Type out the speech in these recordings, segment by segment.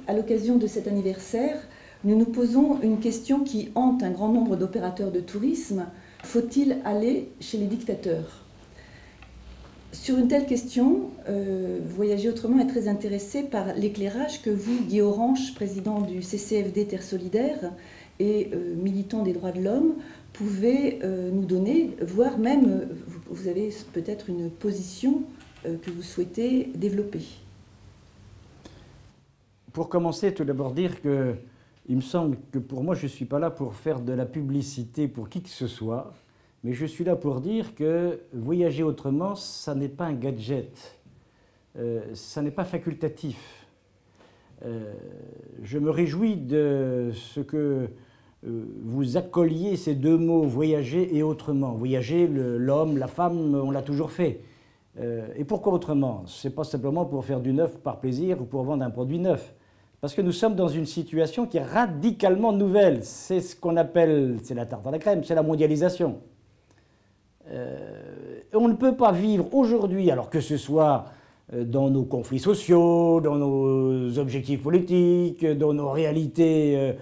à l'occasion de cet anniversaire, nous nous posons une question qui hante un grand nombre d'opérateurs de tourisme. Faut-il aller chez les dictateurs ? Sur une telle question, Voyager autrement est très intéressé par l'éclairage que vous, Guy Orange, président du CCFD Terre Solidaire et militant des droits de l'homme, pouvez nous donner, voire même, vous avez peut-être une position que vous souhaitez développer. Pour commencer, tout d'abord dire que il me semble que pour moi, je ne suis pas là pour faire de la publicité pour qui que ce soit, mais je suis là pour dire que voyager autrement, ça n'est pas un gadget, ça n'est pas facultatif. Je me réjouis de ce que vous accolliez ces deux mots, voyager et autrement. Voyager, l'homme, la femme, on l'a toujours fait. Et pourquoi autrement? Ce n'est pas simplement pour faire du neuf par plaisir ou pour vendre un produit neuf. Parce que nous sommes dans une situation qui est radicalement nouvelle. C'est ce qu'on appelle, c'est la tarte à la crème, c'est la mondialisation. On ne peut pas vivre aujourd'hui, alors que ce soit dans nos conflits sociaux, dans nos objectifs politiques, dans nos réalités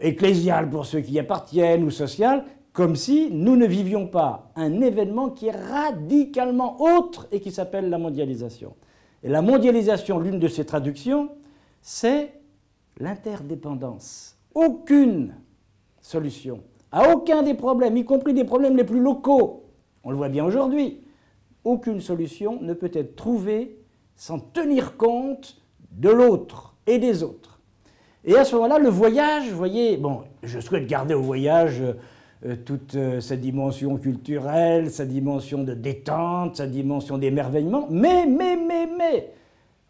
ecclésiales pour ceux qui y appartiennent ou sociales, comme si nous ne vivions pas un événement qui est radicalement autre et qui s'appelle la mondialisation. Et la mondialisation, l'une de ses traductions, c'est l'interdépendance. Aucune solution à aucun des problèmes, y compris des problèmes les plus locaux, on le voit bien aujourd'hui, aucune solution ne peut être trouvée sans tenir compte de l'autre et des autres. Et à ce moment-là, le voyage, vous voyez, bon, je souhaite garder au voyage toute sa dimension culturelle, sa dimension de détente, sa dimension d'émerveillement, mais,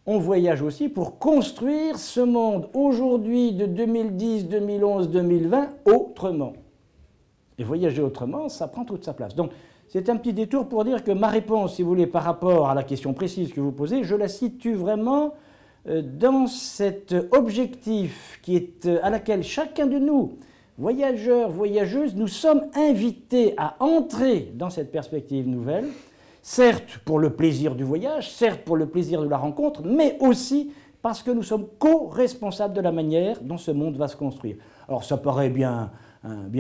on voyage aussi pour construire ce monde aujourd'hui de 2010, 2011, 2020 autrement. Et voyager autrement, ça prend toute sa place. Donc, c'est un petit détour pour dire que ma réponse, si vous voulez, par rapport à la question précise que vous posez, je la situe vraiment dans cet objectif qui est à laquelle chacun de nous, voyageurs, voyageuses, nous sommes invités à entrer dans cette perspective nouvelle, certes pour le plaisir du voyage, certes pour le plaisir de la rencontre, mais aussi parce que nous sommes co-responsables de la manière dont ce monde va se construire. Alors ça paraît bien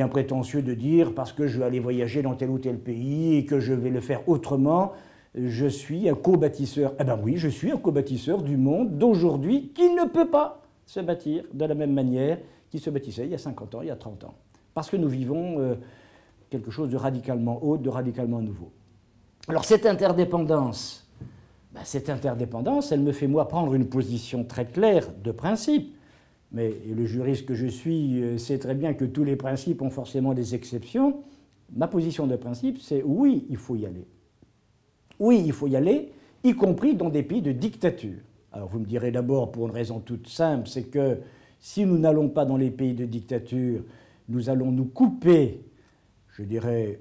prétentieux de dire parce que je vais aller voyager dans tel ou tel pays et que je vais le faire autrement, je suis un co-bâtisseur. Eh bien oui, je suis un co-bâtisseur du monde d'aujourd'hui qui ne peut pas se bâtir de la même manière qu'il se bâtissait il y a 50 ans, il y a 30 ans. Parce que nous vivons quelque chose de radicalement haut, de radicalement nouveau. Alors cette interdépendance, elle me fait moi prendre une position très claire de principe. Mais le juriste que je suis sait très bien que tous les principes ont forcément des exceptions. Ma position de principe, c'est oui, il faut y aller. Oui, il faut y aller, y compris dans des pays de dictature. Alors vous me direz d'abord, pour une raison toute simple, c'est que si nous n'allons pas dans les pays de dictature, nous allons nous couper, je dirais,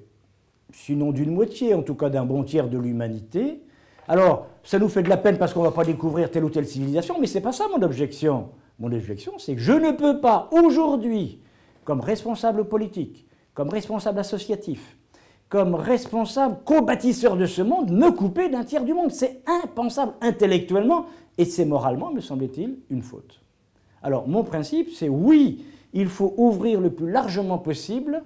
sinon d'une moitié, en tout cas d'un bon tiers de l'humanité. Alors, ça nous fait de la peine parce qu'on ne va pas découvrir telle ou telle civilisation, mais ce n'est pas ça mon objection. Mon objection, c'est que je ne peux pas aujourd'hui, comme responsable politique, comme responsable associatif, comme responsable co-bâtisseur de ce monde, me couper d'un tiers du monde. C'est impensable intellectuellement et c'est moralement, me semble-t-il, une faute. Alors, mon principe, c'est oui, il faut ouvrir le plus largement possible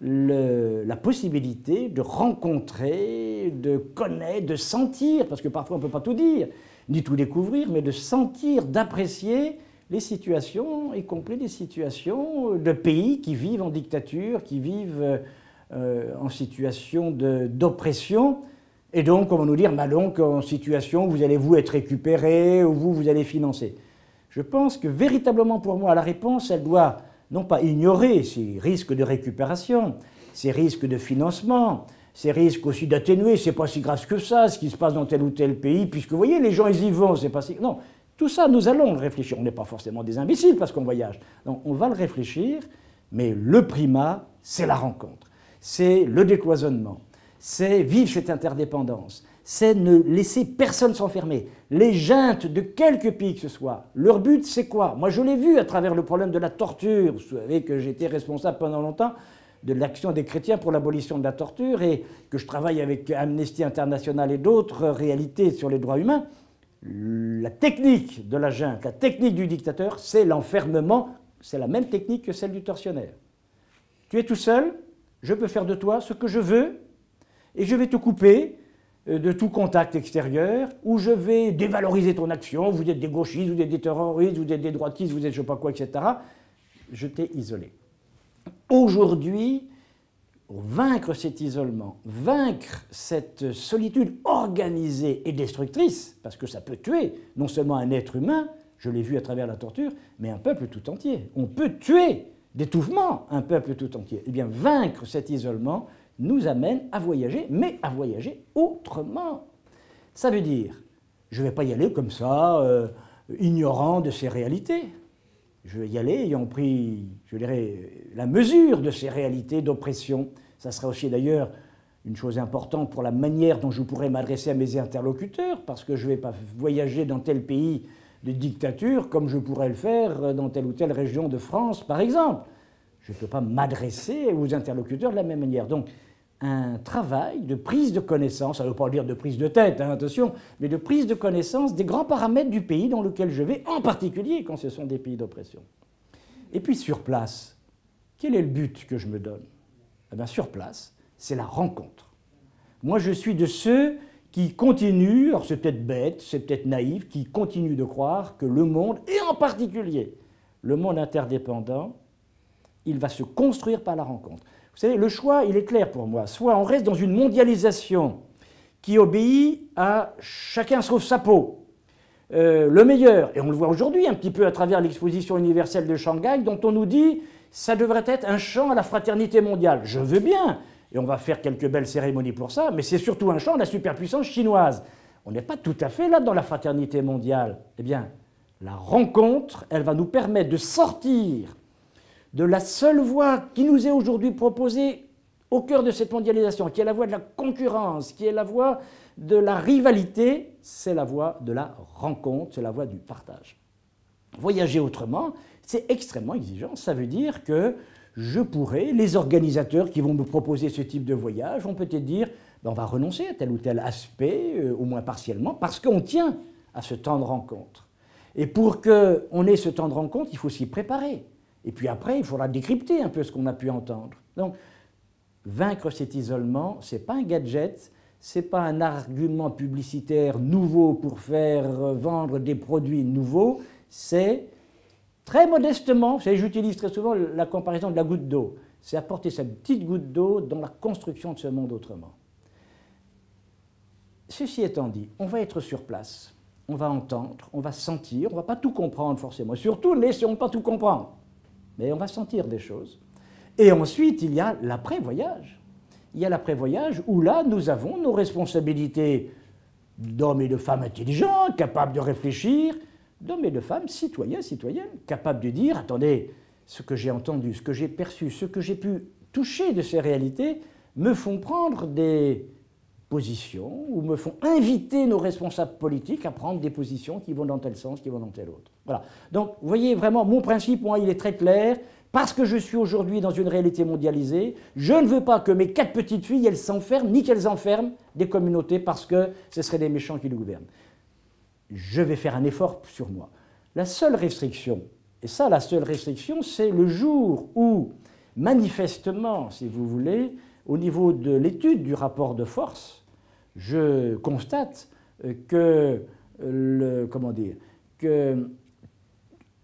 la possibilité de rencontrer, de connaître, de sentir, parce que parfois on ne peut pas tout dire, ni tout découvrir, mais de sentir, d'apprécier les situations, y compris des situations de pays qui vivent en dictature, qui vivent en situation d'oppression, et donc on va nous dire, bah donc en situation où vous allez vous être récupéré, où vous allez financer. Je pense que véritablement pour moi la réponse, elle doit non pas ignorer ces risques de récupération, ces risques de financement, ces risques aussi d'atténuer, c'est pas si grave que ça, ce qui se passe dans tel ou tel pays, puisque vous voyez, les gens ils y vont, c'est pas si... Non, tout ça, nous allons le réfléchir. On n'est pas forcément des imbéciles parce qu'on voyage. Donc on va le réfléchir, mais le primat, c'est la rencontre, c'est le décloisonnement, c'est vivre cette interdépendance, c'est ne laisser personne s'enfermer. Les juntes de quelque pays que ce soit, leur but c'est quoi? Moi je l'ai vu à travers le problème de la torture. Vous savez que j'étais responsable pendant longtemps de l'action des chrétiens pour l'abolition de la torture et que je travaille avec Amnesty International et d'autres réalités sur les droits humains. La technique de la junte, la technique du dictateur, c'est l'enfermement, c'est la même technique que celle du tortionnaire. Tu es tout seul, je peux faire de toi ce que je veux, et je vais te couper de tout contact extérieur, ou je vais dévaloriser ton action, vous êtes des gauchistes, vous êtes des terroristes, vous êtes des droitistes, vous êtes je ne sais pas quoi, etc. Je t'ai isolé. Aujourd'hui, pour vaincre cet isolement, vaincre cette solitude organisée et destructrice, parce que ça peut tuer non seulement un être humain, je l'ai vu à travers la torture, mais un peuple tout entier. On peut tuer d'étouffement un peuple tout entier. Eh bien, vaincre cet isolement nous amène à voyager, mais à voyager autrement. Ça veut dire, je ne vais pas y aller comme ça, ignorant de ces réalités. Je vais y aller ayant pris, je dirais, la mesure de ces réalités d'oppression. Ça sera aussi d'ailleurs une chose importante pour la manière dont je pourrais m'adresser à mes interlocuteurs, parce que je ne vais pas voyager dans tel pays de dictature comme je pourrais le faire dans telle ou telle région de France, par exemple. Je ne peux pas m'adresser aux interlocuteurs de la même manière. Donc, un travail de prise de connaissance, ça ne veut pas dire de prise de tête, hein, attention, mais de prise de connaissance des grands paramètres du pays dans lequel je vais, en particulier quand ce sont des pays d'oppression. Et puis sur place, quel est le but que je me donne? Eh bien, sur place, c'est la rencontre. Moi, je suis de ceux qui continuent, alors c'est peut-être bête, c'est peut-être naïf, qui continuent de croire que le monde, et en particulier le monde interdépendant, il va se construire par la rencontre. Vous savez, le choix, il est clair pour moi. Soit on reste dans une mondialisation qui obéit à chacun sauve sa peau. Le meilleur, et on le voit aujourd'hui un petit peu à travers l'exposition universelle de Shanghai, dont on nous dit ça devrait être un chant à la fraternité mondiale. Je veux bien, et on va faire quelques belles cérémonies pour ça, mais c'est surtout un chant à la superpuissance chinoise. On n'est pas tout à fait là dans la fraternité mondiale. Eh bien, la rencontre, elle va nous permettre de sortir de la seule voie qui nous est aujourd'hui proposée au cœur de cette mondialisation, qui est la voie de la concurrence, qui est la voie de la rivalité, c'est la voie de la rencontre, c'est la voie du partage. Voyager autrement, c'est extrêmement exigeant. Ça veut dire que je pourrais, les organisateurs qui vont me proposer ce type de voyage vont peut-être dire ben on va renoncer à tel ou tel aspect, au moins partiellement, parce qu'on tient à ce temps de rencontre. Et pour qu'on ait ce temps de rencontre, il faut s'y préparer. Et puis après, il faudra décrypter un peu ce qu'on a pu entendre. Donc, vaincre cet isolement, ce n'est pas un gadget, ce n'est pas un argument publicitaire nouveau pour faire vendre des produits nouveaux, c'est très modestement, vous savez, j'utilise très souvent la comparaison de la goutte d'eau, c'est apporter cette petite goutte d'eau dans la construction de ce monde autrement. Ceci étant dit, on va être sur place, on va entendre, on va sentir, on ne va pas tout comprendre forcément, surtout n'essayons de ne pas tout comprendre. Mais on va sentir des choses. Et ensuite, il y a l'après-voyage. Il y a l'après-voyage où là, nous avons nos responsabilités d'hommes et de femmes intelligents, capables de réfléchir, d'hommes et de femmes citoyens, citoyennes, capables de dire, attendez, ce que j'ai entendu, ce que j'ai perçu, ce que j'ai pu toucher de ces réalités me font prendre des positions ou me font inviter nos responsables politiques à prendre des positions qui vont dans tel sens, qui vont dans tel autre. Voilà. Donc, vous voyez, vraiment, mon principe, moi, il est très clair. Parce que je suis aujourd'hui dans une réalité mondialisée, je ne veux pas que mes 4 petites filles, elles s'enferment, ni qu'elles enferment des communautés parce que ce seraient des méchants qui nous gouvernent. Je vais faire un effort sur moi. La seule restriction, et ça, la seule restriction, c'est le jour où, manifestement, si vous voulez, au niveau de l'étude du rapport de force, je constate que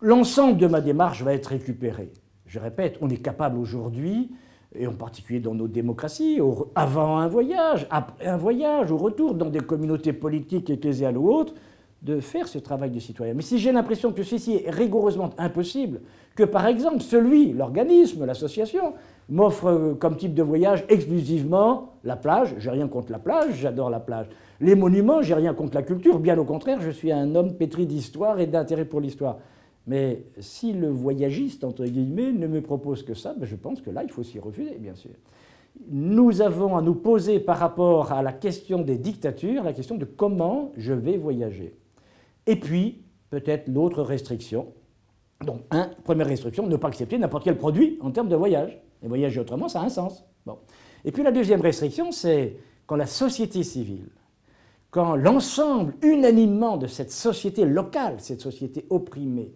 l'ensemble de ma démarche va être récupéré. Je répète, on est capable aujourd'hui, et en particulier dans nos démocraties, avant un voyage, après un voyage, au retour dans des communautés politiques, ecclésiales ou autres, de faire ce travail de citoyen. Mais si j'ai l'impression que ceci est rigoureusement impossible, que par exemple l'organisme, l'association, m'offre comme type de voyage exclusivement la plage, j'ai rien contre la plage, j'adore la plage. Les monuments, j'ai rien contre la culture, bien au contraire, je suis un homme pétri d'histoire et d'intérêt pour l'histoire. Mais si le voyagiste, entre guillemets, ne me propose que ça, ben je pense que là, il faut s'y refuser, bien sûr. Nous avons à nous poser par rapport à la question des dictatures, la question de comment je vais voyager. Et puis, peut-être l'autre restriction. Donc, première restriction, ne pas accepter n'importe quel produit en termes de voyage. Et voyager autrement, ça a un sens. Bon. Et puis la deuxième restriction, c'est quand la société civile quand l'ensemble, unanimement, de cette société locale, cette société opprimée,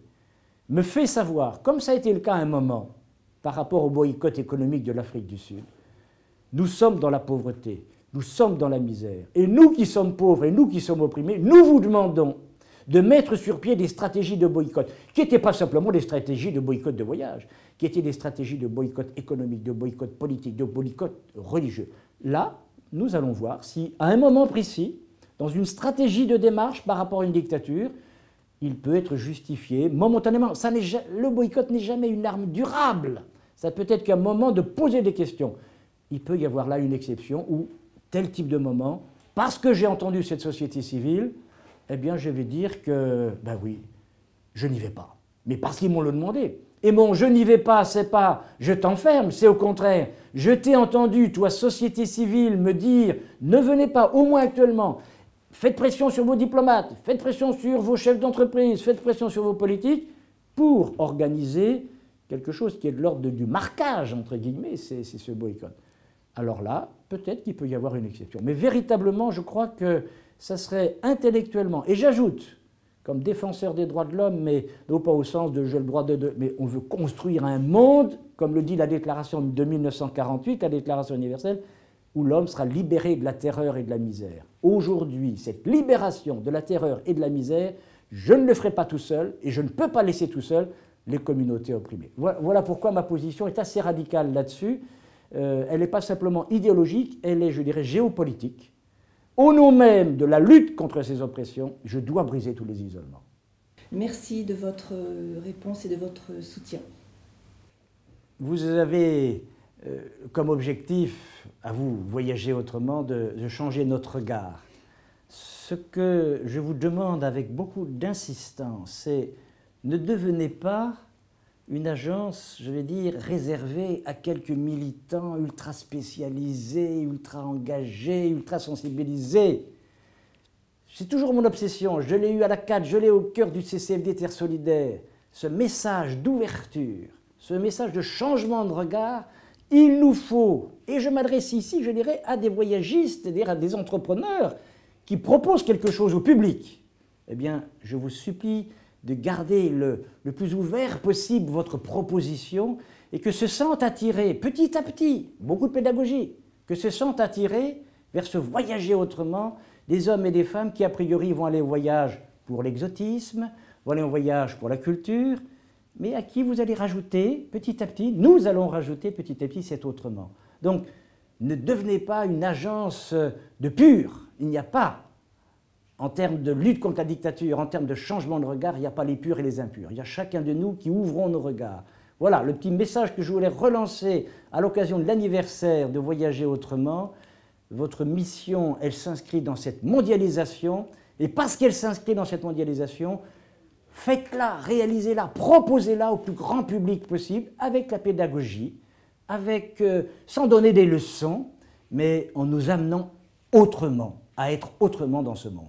me fait savoir, comme ça a été le cas à un moment, par rapport au boycott économique de l'Afrique du Sud, nous sommes dans la pauvreté, nous sommes dans la misère. Et nous qui sommes pauvres et nous qui sommes opprimés, nous vous demandons de mettre sur pied des stratégies de boycott, qui n'étaient pas simplement des stratégies de boycott de voyage, qui étaient des stratégies de boycott économique, de boycott politique, de boycott religieux. Là, nous allons voir si, à un moment précis, dans une stratégie de démarche par rapport à une dictature, il peut être justifié momentanément. Le boycott n'est jamais une arme durable. Ça peut être qu'un moment de poser des questions. Il peut y avoir là une exception où, tel type de moment, parce que j'ai entendu cette société civile, eh bien je vais dire que, ben oui, je n'y vais pas. Mais parce qu'ils m'ont le demandé. Et mon je n'y vais pas, c'est pas je t'enferme, c'est au contraire, je t'ai entendu, toi société civile, me dire ne venez pas, au moins actuellement, faites pression sur vos diplomates, faites pression sur vos chefs d'entreprise, faites pression sur vos politiques pour organiser quelque chose qui est de l'ordre du marquage, entre guillemets, c'est ce boycott. Alors là, peut-être qu'il peut y avoir une exception. Mais véritablement, je crois que ça serait intellectuellement, et j'ajoute, comme défenseur des droits de l'homme, mais non pas au sens de j'ai le droit de, mais on veut construire un monde, comme le dit la déclaration de 1948, la déclaration universelle, où l'homme sera libéré de la terreur et de la misère. Aujourd'hui, cette libération de la terreur et de la misère, je ne le ferai pas tout seul, et je ne peux pas laisser tout seul les communautés opprimées. Voilà pourquoi ma position est assez radicale là-dessus. Elle n'est pas simplement idéologique, elle est, je dirais, géopolitique. Au nom même de la lutte contre ces oppressions, je dois briser tous les isolements. Merci de votre réponse et de votre soutien. Vous avez comme objectif, à vous, voyager autrement, de changer notre regard. Ce que je vous demande avec beaucoup d'insistance, c'est ne devenez pas une agence, je vais dire, réservée à quelques militants ultra spécialisés, ultra engagés, ultra sensibilisés. C'est toujours mon obsession, je l'ai eu à la CAD, je l'ai au cœur du CCFD Terre Solidaire. Ce message d'ouverture, ce message de changement de regard, il nous faut, et je m'adresse ici, je dirais, à des voyagistes, c'est-à-dire à des entrepreneurs qui proposent quelque chose au public. Eh bien, je vous supplie de garder le plus ouvert possible votre proposition et que se sentent attirés petit à petit, beaucoup de pédagogie, que se sentent attirés vers ce voyager autrement des hommes et des femmes qui a priori vont aller au voyage pour l'exotisme, vont aller au voyage pour la culture, mais à qui vous allez rajouter petit à petit, nous allons rajouter petit à petit cet autrement. Donc ne devenez pas une agence de pur, il n'y a pas. En termes de lutte contre la dictature, en termes de changement de regard, il n'y a pas les purs et les impurs. Il y a chacun de nous qui ouvrons nos regards. Voilà le petit message que je voulais relancer à l'occasion de l'anniversaire de Voyager autrement. Votre mission, elle s'inscrit dans cette mondialisation. Et parce qu'elle s'inscrit dans cette mondialisation, faites-la, réalisez-la, proposez-la au plus grand public possible avec la pédagogie, sans donner des leçons, mais en nous amenant autrement, à être autrement dans ce monde.